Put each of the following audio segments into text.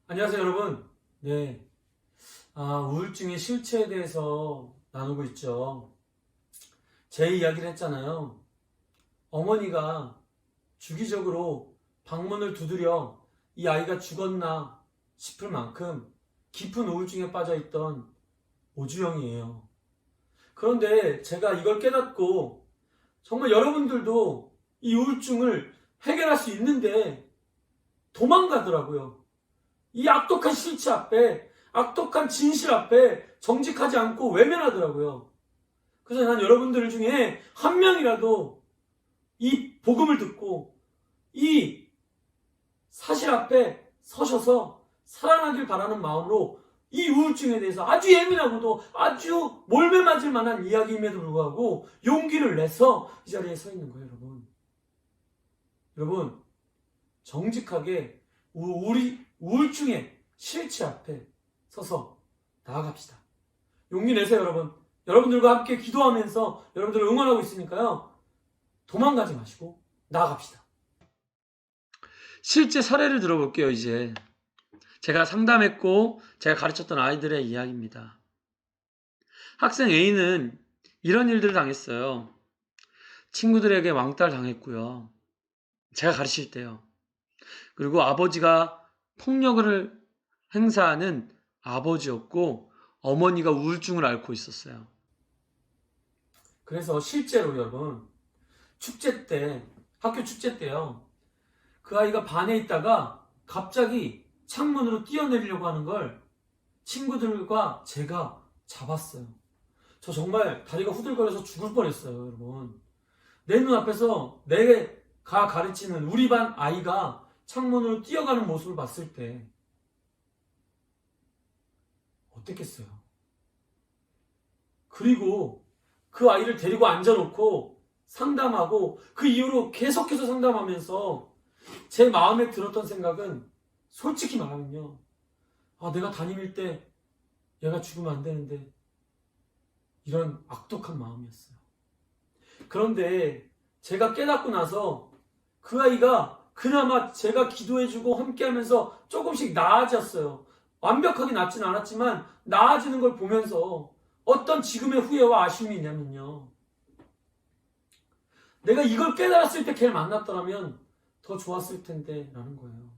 안녕하세요, 여러분. 네. 우울증의 실체에 대해서 나누고 있죠. 제 이야기를 했잖아요. 어머니가 주기적으로 방문을 두드려 이 아이가 죽었나 싶을 만큼 깊은 우울증에 빠져 있던 오주영이에요. 그런데 제가 이걸 깨닫고 정말 여러분들도 이 우울증을 해결할 수 있는데 도망가더라고요. 이 악독한 실체 앞에, 악독한 진실 앞에 정직하지 않고 외면하더라고요. 그래서 난 여러분들 중에 한 명이라도 이 복음을 듣고 이 사실 앞에 서셔서 살아나길 바라는 마음으로 이 우울증에 대해서 아주 예민하고도 아주 몰매 맞을 만한 이야기임에도 불구하고 용기를 내서 이 자리에 서 있는 거예요, 여러분. 여러분, 정직하게 우리 우울증의 실체 앞에 서서 나아갑시다. 용기 내세요, 여러분. 여러분들과 함께 기도하면서 여러분들을 응원하고 있으니까요. 도망가지 마시고 나아갑시다. 실제 사례를 들어볼게요, 이제. 제가 상담했고 제가 가르쳤던 아이들의 이야기입니다. 학생 A는 이런 일들을 당했어요. 친구들에게 왕따를 당했고요. 제가 가르칠 때요. 그리고 아버지가 폭력을 행사하는 아버지였고 어머니가 우울증을 앓고 있었어요. 그래서 실제로 여러분 축제 때, 학교 축제 때요. 그 아이가 반에 있다가 갑자기 창문으로 뛰어내리려고 하는 걸 친구들과 제가 잡았어요. 저 정말 다리가 후들거려서 죽을 뻔했어요, 여러분. 내 눈앞에서 내가 가르치는 우리 반 아이가 창문으로 뛰어가는 모습을 봤을 때 어땠겠어요? 그리고 그 아이를 데리고 앉아놓고 상담하고 그 이후로 계속해서 상담하면서 제 마음에 들었던 생각은 솔직히 말하면요. 내가 담임일 때 얘가 죽으면 안 되는데 이런 악독한 마음이었어요. 그런데 제가 깨닫고 나서 그 아이가 그나마 제가 기도해주고 함께하면서 조금씩 나아졌어요. 완벽하게 낫지는 않았지만 나아지는 걸 보면서 어떤 지금의 후회와 아쉬움이 있냐면요. 내가 이걸 깨달았을 때 걔를 만났더라면 더 좋았을 텐데 라는 거예요.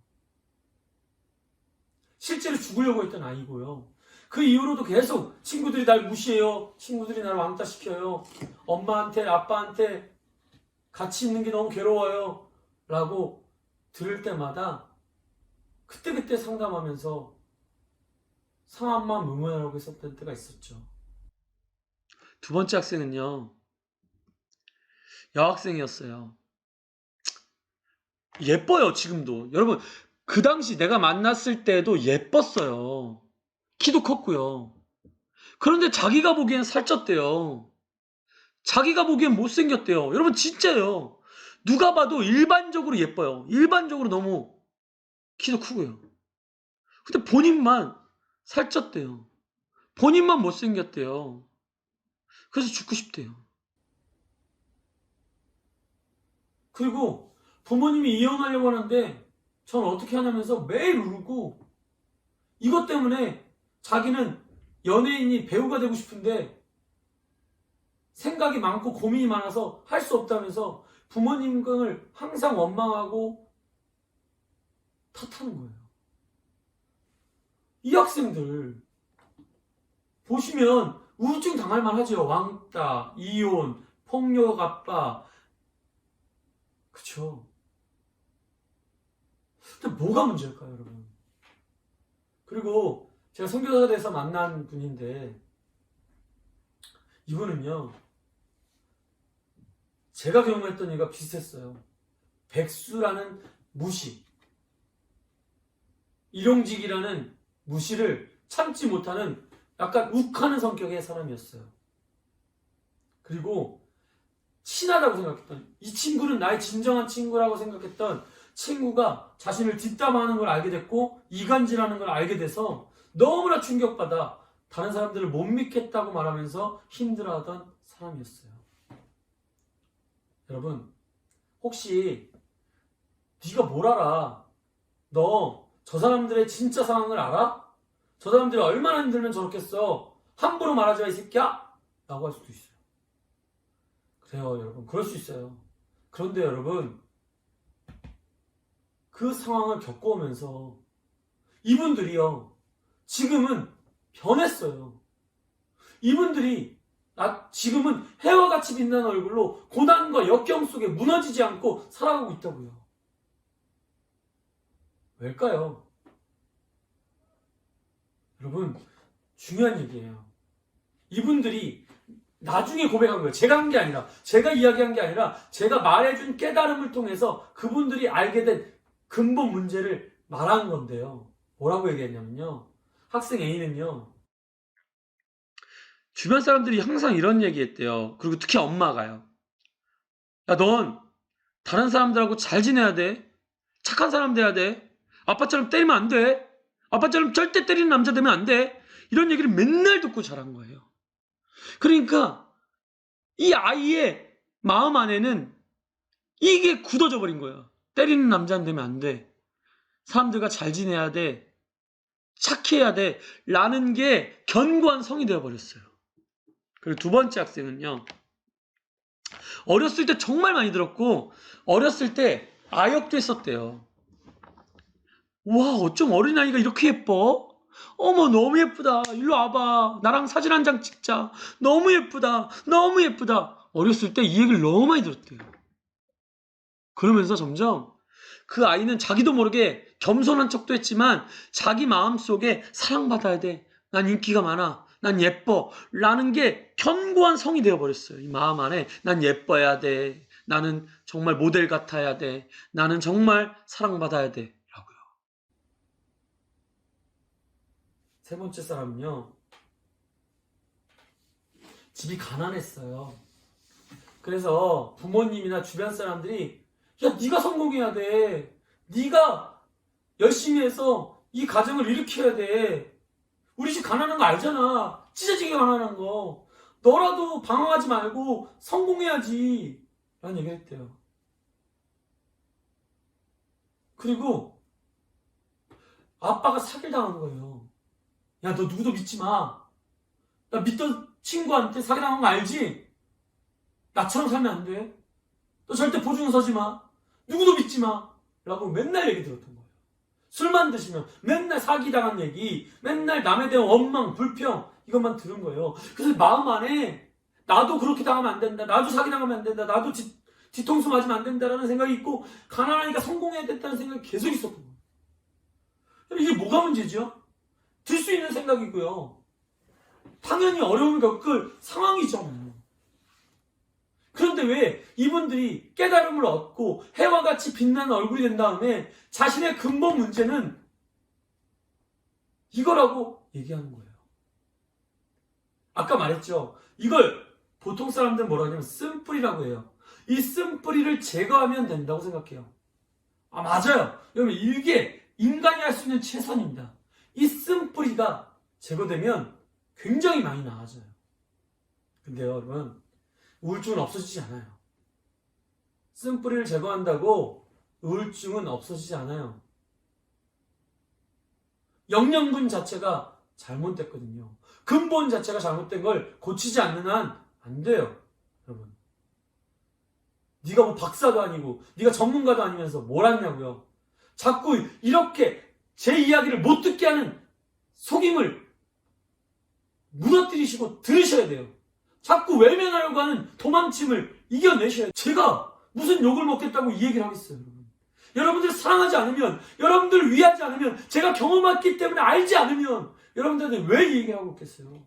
실제로 죽으려고 했던 아이고요. 그 이후로도 계속 친구들이 날 무시해요. 친구들이 날 왕따시켜요. 엄마한테 아빠한테 같이 있는 게 너무 괴로워요. 라고 들을 때마다 그때그때 상담하면서 상황만 무모하라고 했었던 때가 있었죠. 두 번째 학생은요. 여학생이었어요. 예뻐요, 지금도. 여러분, 그 당시 내가 만났을 때도 예뻤어요. 키도 컸고요. 그런데 자기가 보기엔 살쪘대요. 자기가 보기엔 못생겼대요. 여러분, 진짜요. 누가 봐도 일반적으로 예뻐요. 일반적으로 너무 키도 크고요. 근데 본인만 살쪘대요. 본인만 못생겼대요. 그래서 죽고 싶대요. 그리고 부모님이 이혼하려고 하는데 전 어떻게 하냐면서 매일 울고 이것 때문에 자기는 연예인이 배우가 되고 싶은데 생각이 많고 고민이 많아서 할 수 없다면서 부모님을 항상 원망하고 탓하는 거예요. 이 학생들 보시면 우울증 당할 만하죠. 왕따, 이혼, 폭력 아빠. 그쵸? 근데 뭐가 문제일까요, 여러분? 그리고 제가 선교사가 돼서 만난 분인데 이분은요. 제가 경험했던 얘기가 비슷했어요. 백수라는 무시, 일용직이라는 무시를 참지 못하는 약간 욱하는 성격의 사람이었어요. 그리고 친하다고 생각했던, 이 친구는 나의 진정한 친구라고 생각했던 친구가 자신을 뒷담화하는 걸 알게 됐고 이간질하는 걸 알게 돼서 너무나 충격받아 다른 사람들을 못 믿겠다고 말하면서 힘들어하던 사람이었어요. 여러분, 혹시 네가 뭘 알아? 너 저 사람들의 진짜 상황을 알아? 저 사람들이 얼마나 힘들면 저렇겠어? 함부로 말하지 마, 이 새끼야! 라고 할 수도 있어요. 그래요, 여러분. 그럴 수 있어요. 그런데 여러분, 그 상황을 겪어오면서 이분들이요, 지금은 변했어요. 이분들이 지금은 해와 같이 빛나는 얼굴로 고난과 역경 속에 무너지지 않고 살아가고 있다고요. 왜일까요? 여러분, 중요한 얘기예요. 이분들이 나중에 고백한 거예요. 제가 한 게 아니라, 제가 이야기한 게 아니라, 제가 말해준 깨달음을 통해서 그분들이 알게 된 근본 문제를 말한 건데요. 뭐라고 얘기했냐면요. 학생 A는요, 주변 사람들이 항상 이런 얘기했대요. 그리고 특히 엄마가요. 야, 넌 다른 사람들하고 잘 지내야 돼. 착한 사람 돼야 돼. 아빠처럼 때리면 안 돼. 아빠처럼 절대 때리는 남자 되면 안 돼. 이런 얘기를 맨날 듣고 자란 거예요. 그러니까 이 아이의 마음 안에는 이게 굳어져 버린 거예요. 때리는 남자는 되면 안 돼. 사람들과 잘 지내야 돼. 착해야 돼. 라는 게 견고한 성이 되어버렸어요. 그리고 두 번째 학생은요. 어렸을 때 정말 많이 들었고 어렸을 때 아역도 했었대요. 와, 어쩜 어린아이가 이렇게 예뻐? 어머, 너무 예쁘다. 일로 와봐. 나랑 사진 한 장 찍자. 너무 예쁘다. 너무 예쁘다. 어렸을 때 이 얘기를 너무 많이 들었대요. 그러면서 점점 그 아이는 자기도 모르게 겸손한 척도 했지만 자기 마음속에 사랑받아야 돼. 난 인기가 많아. 난 예뻐. 라는 게 견고한 성이 되어버렸어요. 이 마음 안에 난 예뻐야 돼. 나는 정말 모델 같아야 돼. 나는 정말 사랑받아야 돼. 라고요. 세 번째 사람은요. 집이 가난했어요. 그래서 부모님이나 주변 사람들이 야, 네가 성공해야 돼. 네가 열심히 해서 이 가정을 일으켜야 돼. 우리 집 가난한 거 알잖아. 찢어지게 가난한 거. 너라도 방황하지 말고 성공해야지. 라는 얘기를 했대요. 그리고 아빠가 사기를 당한 거예요. 야, 너 누구도 믿지 마. 나 믿던 친구한테 사기당한 거 알지? 나처럼 살면 안 돼. 너 절대 보증 서지 마. 누구도 믿지 마. 라고 맨날 얘기 들었던 거예요. 술만 드시면 맨날 사기당한 얘기, 맨날 남에 대한 원망, 불평 이것만 들은 거예요. 그래서 마음 안에 나도 그렇게 당하면 안 된다. 나도 사기당하면 안 된다. 나도 뒤통수 맞으면 안 된다라는 생각이 있고 가난하니까 성공해야 된다는 생각이 계속 있었던 거예요. 이게 뭐가 문제죠? 들 수 있는 생각이고요. 당연히 어려움을 겪을 상황이잖아요. 그런데 왜 이분들이 깨달음을 얻고 해와 같이 빛나는 얼굴이 된 다음에 자신의 근본 문제는 이거라고 얘기하는 거예요. 아까 말했죠. 이걸 보통 사람들은 뭐라고 하냐면 쓴뿌리라고 해요. 이 쓴뿌리를 제거하면 된다고 생각해요. 아, 맞아요. 여러분, 이게 인간이 할 수 있는 최선입니다. 이 쓴뿌리가 제거되면 굉장히 많이 나아져요. 근데요, 여러분, 우울증은 없어지지 않아요. 쓴뿌리를 제거한다고 우울증은 없어지지 않아요. 영양분 자체가 잘못됐거든요. 근본 자체가 잘못된 걸 고치지 않는 한 안 돼요. 여러분. 네가 뭐 박사도 아니고 네가 전문가도 아니면서 뭘 하냐고요. 자꾸 이렇게 제 이야기를 못 듣게 하는 속임을 무너뜨리시고 들으셔야 돼요. 자꾸 외면하려고 하는 도망침을 이겨내셔야 돼요. 제가 무슨 욕을 먹겠다고 이 얘기를 하겠어요. 여러분들 사랑하지 않으면, 여러분들 위하지 않으면, 제가 경험했기 때문에 알지 않으면 여러분들한테 왜 이 얘기를 하고 있겠어요?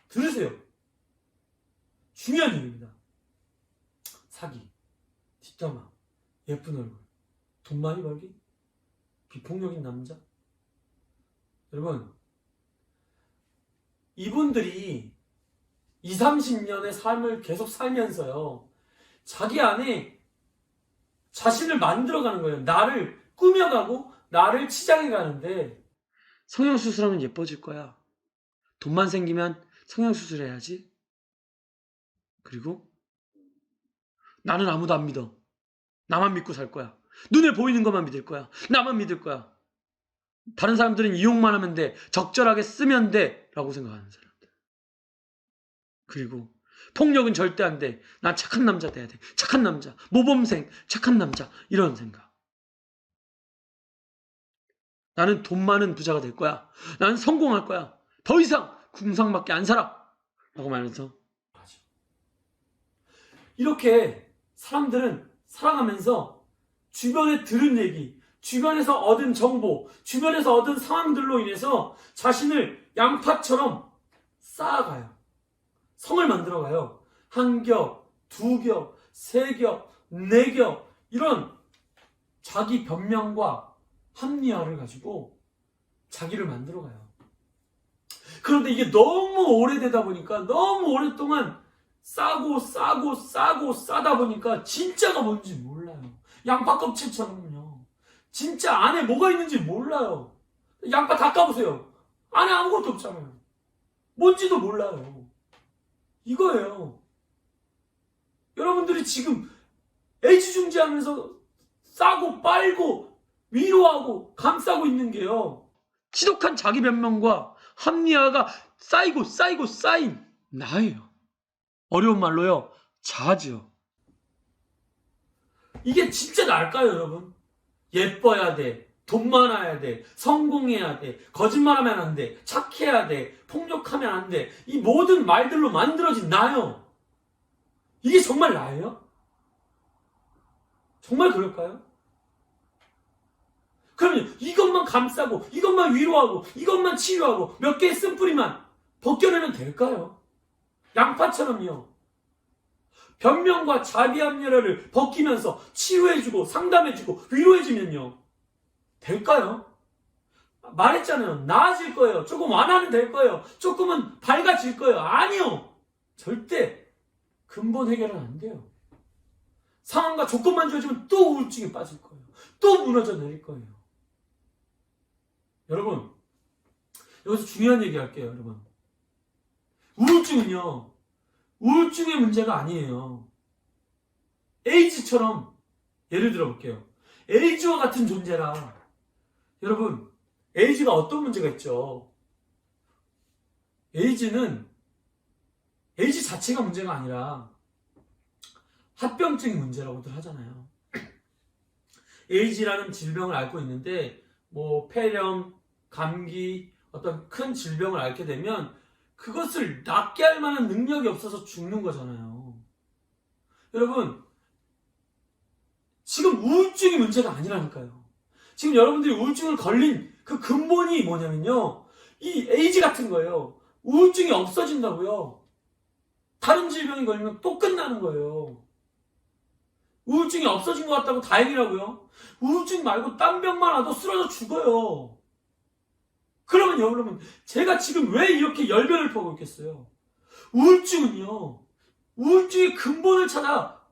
들으세요. 중요한 얘기입니다. 사기, 뒷담화, 예쁜 얼굴, 돈 많이 벌기, 비폭력인 남자. 여러분, 이분들이 20, 30년의 삶을 계속 살면서요, 자기 안에 자신을 만들어가는 거예요. 나를 꾸며가고 나를 치장해 가는데 성형수술하면 예뻐질 거야. 돈만 생기면 성형수술해야지. 그리고 나는 아무도 안 믿어. 나만 믿고 살 거야. 눈에 보이는 것만 믿을 거야. 나만 믿을 거야. 다른 사람들은 이용만 하면 돼. 적절하게 쓰면 돼. 라고 생각하는 사람들. 그리고 폭력은 절대 안 돼. 난 착한 남자 돼야 돼. 착한 남자. 모범생. 착한 남자. 이런 생각. 나는 돈 많은 부자가 될 거야. 나는 성공할 거야. 더 이상 궁상밖에 안 살아. 라고 말하면서 이렇게 사람들은 살아가면서 주변에 들은 얘기, 주변에서 얻은 정보, 주변에서 얻은 상황들로 인해서 자신을 양파처럼 쌓아가요. 성을 만들어가요. 한 겹, 두 겹, 세 겹, 네 겹 이런 자기 변명과 합리화를 가지고 자기를 만들어가요. 그런데 이게 너무 오래되다 보니까 너무 오랫동안 싸고 싸다 보니까 진짜가 뭔지 몰라요. 양파 껍질처럼요. 진짜 안에 뭐가 있는지 몰라요. 양파 다 까보세요. 안에 아무것도 없잖아요. 뭔지도 몰라요. 이거예요. 여러분들이 지금 애지중지하면서 싸고 빨고 위로하고 감싸고 있는 게요. 지독한 자기 변명과 합리화가 쌓인 나예요. 어려운 말로요. 자아지요. 이게 진짜 나을까요, 여러분? 예뻐야 돼. 돈 많아야 돼. 성공해야 돼. 거짓말하면 안 돼. 착해야 돼. 폭력하면 안 돼. 이 모든 말들로 만들어진 나요. 이게 정말 나예요? 정말 그럴까요? 그러면 이것만 감싸고 이것만 위로하고 이것만 치유하고 몇 개의 쓴뿌리만 벗겨내면 될까요? 양파처럼요. 변명과 자기 합리화를 벗기면서 치유해주고 상담해주고 위로해주면요. 될까요? 말했잖아요. 나아질 거예요. 조금 완화는 될 거예요. 조금은 밝아질 거예요. 아니요. 절대 근본 해결은 안 돼요. 상황과 조건만 좋아지면 또 우울증에 빠질 거예요. 또 무너져 내릴 거예요. 여러분, 여기서 중요한 얘기 할게요, 여러분. 우울증은요, 우울증의 문제가 아니에요. 에이즈처럼, 예를 들어 볼게요. 에이즈와 같은 존재라. 여러분, 에이즈가 어떤 문제가 있죠? 에이즈 자체가 문제가 아니라 합병증이 문제라고들 하잖아요. 에이즈라는 질병을 앓고 있는데 폐렴, 감기, 어떤 큰 질병을 앓게 되면 그것을 낫게 할 만한 능력이 없어서 죽는 거잖아요. 여러분, 지금 우울증이 문제가 아니라니까요. 지금 여러분들이 우울증을 걸린 그 근본이 뭐냐면요. 이 에이즈 같은 거예요. 우울증이 없어진다고요. 다른 질병이 걸리면 또 끝나는 거예요. 우울증이 없어진 것 같다고 다행이라고요? 우울증 말고 딴 병만 와도 쓰러져 죽어요. 그러면 여러분, 제가 지금 왜 이렇게 열변을 퍼고 있겠어요? 우울증은요, 우울증의 근본을 찾아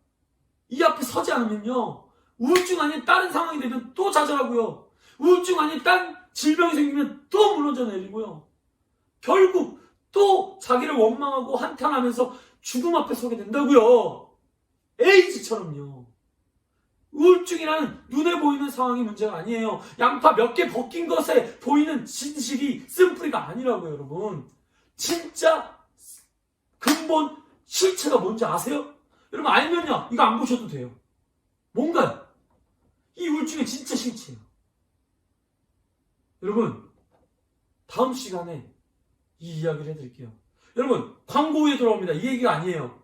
이 앞에 서지 않으면요, 우울증 아닌 다른 상황이 되면 또 좌절하고요, 우울증 아닌 딴 질병이 생기면 또 무너져 내리고요, 결국 또 자기를 원망하고 한탄하면서 죽음 앞에 서게 된다고요. 에이즈처럼요. 우울증이라는 눈에 보이는 상황이 문제가 아니에요. 양파 몇 개 벗긴 것에 보이는 진실이 쓴뿌리가 아니라고요, 여러분. 진짜 근본 실체가 뭔지 아세요? 여러분 알면요, 이거 안 보셔도 돼요. 뭔가요? 이 우울증의 진짜 실체예요. 여러분, 다음 시간에 이 이야기를 해드릴게요. 여러분, 광고 후에 돌아옵니다. 이 얘기가 아니에요.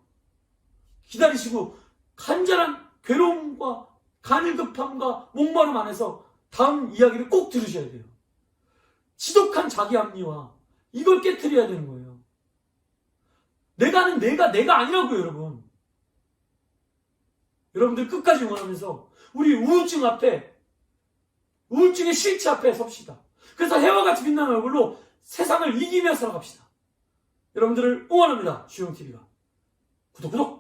기다리시고 간절한 괴로움과 간일급함과 목마름 안에서 다음 이야기를 꼭 들으셔야 돼요. 지독한 자기 합리화, 이걸 깨트려야 되는 거예요. 내가는 내가 아니라고요, 여러분. 여러분들 끝까지 응원하면서 우리 우울증 앞에, 우울증의 실체 앞에 섭시다. 그래서 해와 같이 빛나는 얼굴로 세상을 이기며 살아갑시다. 여러분들을 응원합니다. 주영TV가. 구독!